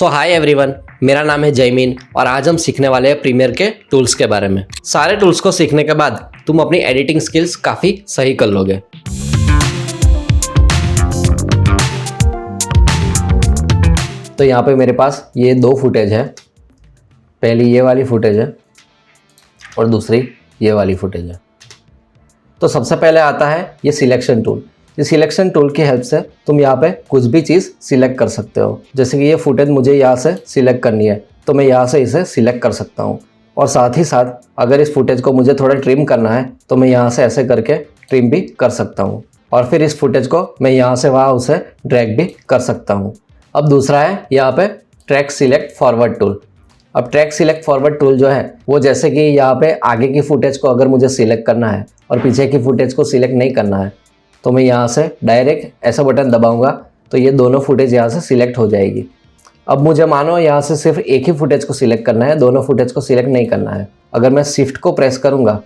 सो hi everyone, मेरा नाम है जयमीन और आज हम सीखने वाले हैं प्रीमियर के टूल्स के बारे में। सारे टूल्स को सीखने के बाद तुम अपनी एडिटिंग स्किल्स काफ़ी सही कर लोगे। तो यहाँ पे मेरे पास ये दो फुटेज है, पहली ये वाली फुटेज है और दूसरी ये वाली फुटेज है। तो सबसे पहले आता है ये सिलेक्शन टूल। इस सिलेक्शन टूल की हेल्प से तुम यहाँ पे कुछ भी चीज़ सिलेक्ट कर सकते हो। जैसे कि ये फुटेज मुझे यहाँ से सिलेक्ट करनी है तो मैं यहाँ से इसे सिलेक्ट कर सकता हूँ। और साथ ही साथ अगर इस फुटेज को मुझे थोड़ा ट्रिम करना है तो मैं यहाँ से ऐसे करके ट्रिम भी कर सकता हूँ। और फिर इस फुटेज को मैं यहाँ से वहाँ उसे ड्रैग भी कर सकता हूँ। अब दूसरा है यहाँ पे ट्रैक सिलेक्ट फॉरवर्ड टूल। अब ट्रैक सिलेक्ट फॉरवर्ड टूल जो है वो जैसे कि यहाँ पे आगे की फुटेज को अगर मुझे सिलेक्ट करना है और पीछे की फुटेज को सिलेक्ट नहीं करना है तो मैं यहाँ से डायरेक्ट ऐसा बटन दबाऊंगा तो ये दोनों फुटेज यहाँ से सिलेक्ट हो जाएगी। अब मुझे मानो यहाँ से सिर्फ एक ही फुटेज को सिलेक्ट करना है, दोनों फुटेज को सिलेक्ट नहीं करना है। अगर मैं शिफ्ट को प्रेस करूँगा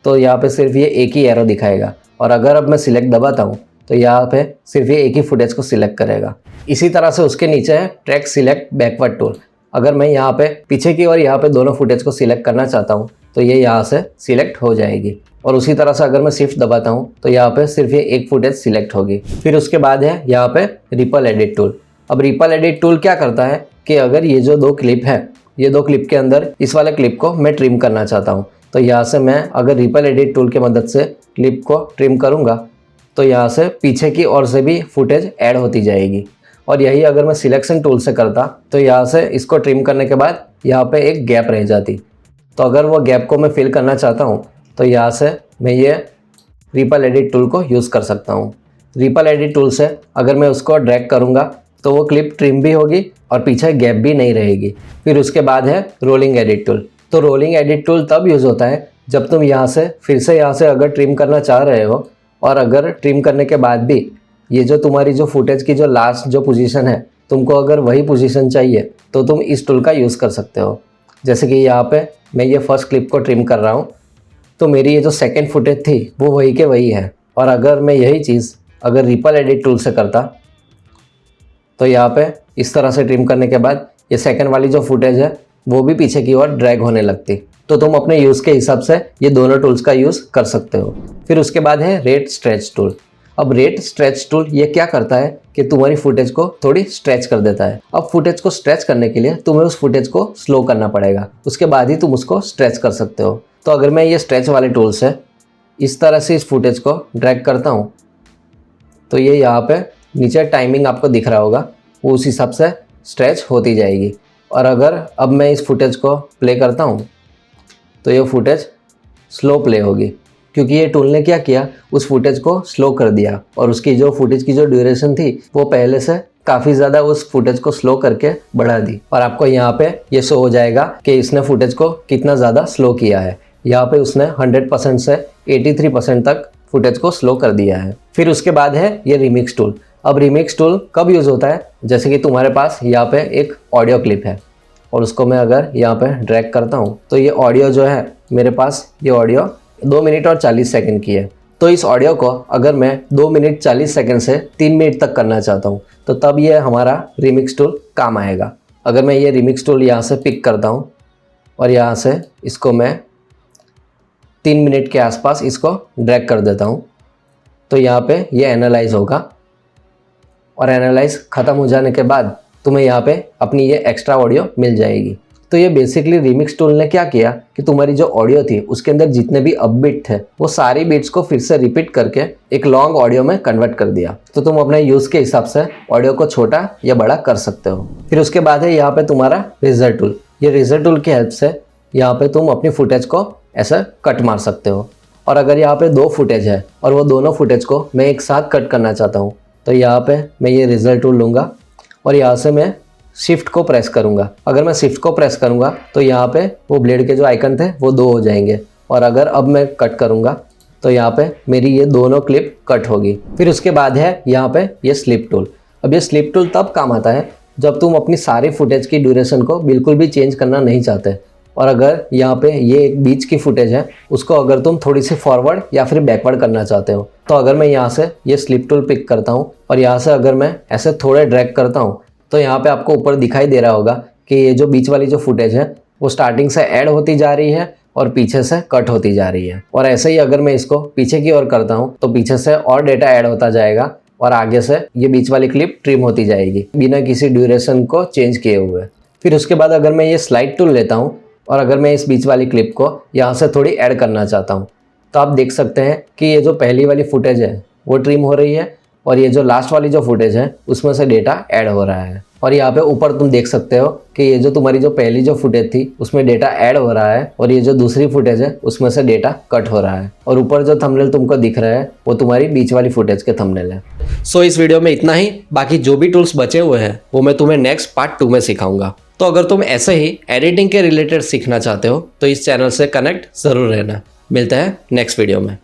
तो यहाँ पे सिर्फ ये एक ही एरो दिखाएगा और अगर अब मैं सिलेक्ट दबाता हूँ तो यहाँ पे सिर्फ ये एक ही फुटेज को सिलेक्ट करेगा। इसी तरह से उसके नीचे है ट्रैक सिलेक्ट बैकवर्ड टूल। अगर मैं यहाँ पे पीछे की और यहाँ पे दोनों फुटेज को सिलेक्ट करना चाहता हूँ तो ये यहाँ से सिलेक्ट हो जाएगी। और उसी तरह से अगर मैं शिफ्ट दबाता हूँ तो यहाँ पे सिर्फ ये एक फुटेज सिलेक्ट होगी। फिर उसके बाद है यहाँ पे रिपल एडिट टूल। अब रिपल एडिट टूल क्या करता है कि अगर ये जो दो क्लिप है, ये दो क्लिप के अंदर इस वाले क्लिप को मैं ट्रिम करना चाहता हूँ तो यहाँ से मैं अगर रिपल एडिट टूल की मदद से क्लिप को ट्रिम करूँगा तो यहाँ से पीछे की ओर से भी फुटेज ऐड होती जाएगी। और यही अगर मैं सिलेक्शन टूल से करता तो यहाँ से इसको ट्रिम करने के बाद यहाँ पे एक गैप रह जाती। तो अगर वो गैप को मैं फिल करना चाहता हूँ तो यहाँ से मैं ये रिपल एडिट टूल को यूज़ कर सकता हूँ। रिपल एडिट टूल से अगर मैं उसको ड्रैग करूँगा तो वो क्लिप ट्रिम भी होगी और पीछे गैप भी नहीं रहेगी। फिर उसके बाद है रोलिंग एडिट टूल। तो रोलिंग एडिट टूल तब यूज़ होता है जब तुम यहाँ से फिर से यहाँ से अगर ट्रिम करना चाह रहे हो और अगर ट्रिम करने के बाद भी ये जो तुम्हारी जो फुटेज की जो लास्ट जो पोजीशन है तुमको अगर वही पोजीशन चाहिए तो तुम इस टूल का यूज़ कर सकते हो। जैसे कि यहाँ पे मैं ये फर्स्ट क्लिप को ट्रिम कर रहा हूँ तो मेरी ये जो सेकंड फुटेज थी वो वही के वही है। और अगर मैं यही चीज़ अगर रिपल एडिट टूल से करता तो यहाँ पे इस तरह से ट्रिम करने के बाद ये सेकंड वाली जो फुटेज है वो भी पीछे की ओर ड्रैग होने लगती। तो तुम अपने यूज़ के हिसाब से ये दोनों टूल्स का यूज़ कर सकते हो। फिर उसके बाद है रेट स्ट्रेच टूल। अब रेट स्ट्रेच टूल ये क्या करता है कि तुम्हारी फुटेज को थोड़ी स्ट्रेच कर देता है। अब फुटेज को स्ट्रेच करने के लिए तुम्हें उस फुटेज को स्लो करना पड़ेगा, उसके बाद ही तुम उसको स्ट्रेच कर सकते हो। तो अगर मैं ये स्ट्रेच वाले टूल से इस तरह से इस फुटेज को ड्रैग करता हूँ तो ये यहाँ पे नीचे टाइमिंग आपको दिख रहा होगा, वो उस हिसाब से स्ट्रेच होती जाएगी। और अगर अब मैं इस फुटेज को प्ले करता हूँ तो ये फुटेज स्लो प्ले होगी क्योंकि ये टूल ने क्या किया, उस फुटेज को स्लो कर दिया और उसकी जो फुटेज की जो ड्यूरेशन थी वो पहले से काफ़ी ज़्यादा उस फुटेज को स्लो करके बढ़ा दी। और आपको यहाँ पे ये शो हो जाएगा कि इसने फुटेज को कितना ज़्यादा स्लो किया है। यहाँ पे उसने 100% से 83% तक फुटेज को स्लो कर दिया है। फिर उसके बाद है ये रिमिक्स टूल। अब रिमिक्स टूल कब यूज़ होता है, जैसे कि तुम्हारे पास यहाँ पे एक ऑडियो क्लिप है और उसको मैं अगर यहाँ पे ड्रैग करता हूँ तो ये ऑडियो जो है मेरे पास ये ऑडियो 2 मिनट और 40 सेकंड की है। तो इस ऑडियो को अगर मैं 2 मिनट 40 सेकंड से 3 मिनट तक करना चाहता हूँ तो तब ये हमारा रिमिक्स टूल काम आएगा। अगर मैं ये रिमिक्स टूल यहाँ से पिक करता हूँ और यहाँ से इसको मैं 3 मिनट के आसपास इसको ड्रैग कर देता हूँ तो यहाँ पे ये एनालाइज होगा और एनालाइज ख़त्म हो जाने के बाद तुम्हें यहाँ पे अपनी ये एक्स्ट्रा ऑडियो मिल जाएगी। तो ये बेसिकली रिमिक्स टूल ने क्या किया कि तुम्हारी जो ऑडियो थी उसके अंदर जितने भी अपबीट थे वो सारी बीट्स को फिर से रिपीट करके एक लॉन्ग ऑडियो में कन्वर्ट कर दिया। तो तुम अपने यूज़ के हिसाब से ऑडियो को छोटा या बड़ा कर सकते हो। फिर उसके बाद है यहाँ पे तुम्हारा रेजर टूल। ये रेजर टूल की हेल्प से यहाँ पे तुम अपनी फुटेज को ऐसा कट मार सकते हो। और अगर यहाँ पे 2 फुटेज है और वो दोनों फुटेज को मैं एक साथ कट करना चाहता हूँ तो यहाँ पे मैं ये रेजर टूल लूँगा और यहाँ से मैं शिफ्ट को प्रेस करूँगा। अगर मैं शिफ्ट को प्रेस करूँगा तो यहाँ पे वो ब्लेड के जो आइकन थे वो 2 हो जाएंगे और अगर अब मैं कट करूँगा तो यहाँ पे मेरी ये दोनों क्लिप कट होगी। फिर उसके बाद है यहाँ पे ये स्लिप टूल। अब ये स्लिप टूल तब काम आता है जब तुम अपनी सारी फुटेज की ड्यूरेशन को बिल्कुल भी चेंज करना नहीं चाहते और अगर यहाँ पे ये एक बीच की फुटेज है उसको अगर तुम थोड़ी सी फॉरवर्ड या फिर बैकवर्ड करना चाहते हो तो अगर मैं यहाँ से ये स्लिप टूल पिक करता हूँ और यहाँ से अगर मैं ऐसे थोड़े ड्रैग करता हूँ तो यहाँ पे आपको ऊपर दिखाई दे रहा होगा कि ये जो बीच वाली जो फुटेज है वो स्टार्टिंग से ऐड होती जा रही है और पीछे से कट होती जा रही है। और ऐसे ही अगर मैं इसको पीछे की ओर करता हूँ तो पीछे से और डेटा ऐड होता जाएगा और आगे से ये बीच वाली क्लिप ट्रिम होती जाएगी बिना किसी ड्यूरेशन को चेंज किए हुए। फिर उसके बाद अगर मैं ये स्लाइड टूल लेता हूँ और अगर मैं इस बीच वाली क्लिप को यहाँ से थोड़ी ऐड करना चाहता हूँ तो आप देख सकते हैं कि ये जो पहली वाली फुटेज है वो ट्रिम हो रही है और ये जो लास्ट वाली जो फुटेज है उसमें से डेटा ऐड हो रहा है। और यहाँ पे ऊपर तुम देख सकते हो कि ये जो तुम्हारी जो पहली जो फुटेज थी उसमें डेटा ऐड हो रहा है और ये जो दूसरी फुटेज है उसमें से डेटा कट हो रहा है। और ऊपर जो थंबनेल तुमको दिख रहा है वो तुम्हारी बीच वाली फुटेज के थंबनेल है। सो इस वीडियो में इतना ही। बाकी जो भी टूल्स बचे हुए हैं वो मैं तुम्हें नेक्स्ट पार्ट 2 में सिखाऊंगा। तो अगर तुम ऐसे ही एडिटिंग के रिलेटेड सीखना चाहते हो तो इस चैनल से कनेक्ट जरूर रहना। मिलते हैं नेक्स्ट वीडियो में।